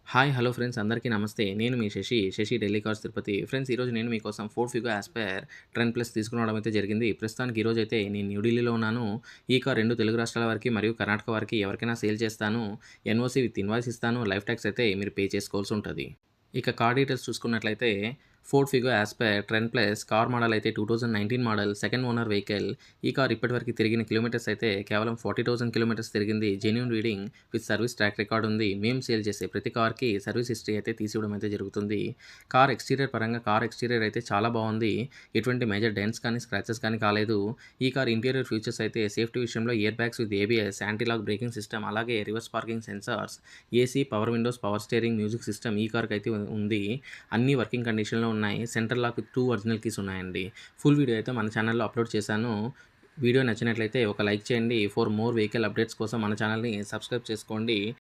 Hi! Hello friends అందరికీ నమస్తే. నేను మీ శశి ఢిల్లీ కార్స్ తిరుపతి. ఫ్రెండ్స్ ఈరోజు నేను మీకోసం Ford Figo aspire trend plus తీసుకురావడం అయితే జరిగింది. ప్రస్తుతానికి ఈరోజైతే నేను న్యూ ఢిల్లీలో ఉన్నాను. ఈ కార్ 2 తెలుగు రాష్ట్రాల వారికి మరియు కర్ణాటక వారికి ఎవరికైనా సేల్ చేస్తాను. ఎన్ఓసీ విత్ ఇన్వాయిస్ ఇస్తాను. లైఫ్ టాక్స్ అయితే మీరు పే చేసుకోవాల్సి ఉంటది. ఇక కార్ డీటెయిల్స్ చూసుకున్నట్లయితే Ford Figo aspire trend plus car model అయితే 2019 మోడల్ సెకండ్ ఓనర్ వెహికల్. ఈ కార్ ఇప్పటివరకు తిరిగిన కిలోమీటర్స్ అయితే కేవలం 40,000 కిలోమీటర్స్ తిరిగింది. Genuine reading with service track record ఉంది. మేము సేల్ చేసే ప్రతి కార్‌కి సర్వీస్ హిస్టరీ అయితే తీసివ్వడం అయితే జరుగుతుంది. కార్ ఎక్స్‌టీరియర్ పరంగా కార్ ఎక్స్‌టీరియర్ అయితే చాలా బావుంది. ఎటువంటి మేజర్ డెంట్స్ కానీ, స్క్రాచెస్ కానీ కాలేదు. ఈ కార్ ఇంటీరియర్ ఫీచర్స్ అయితే సేఫ్టీ విషయంలో air bags with ABS, anti lock braking system, అలాగే reverse parking sensors, AC, power windows, power steering, music system ఈ కార్‌కైతే ఉంది. అన్నీ వర్కింగ్ కండిషన్‌లో ఉన్నాయి. Centre lock with 2 original keys ఉన్నాయండి. ఫుల్ వీడియో అయితే మన ఛానెల్‌లో అప్‌లోడ్ చేశాను. వీడియో నచ్చినట్లయితే ఒక లైక్ చేయండి. ఫర్ మోర్ వెహికల్ అప్డేట్స్ కోసం మన ఛానెల్‌ని సబ్స్క్రైబ్ చేసుకోండి.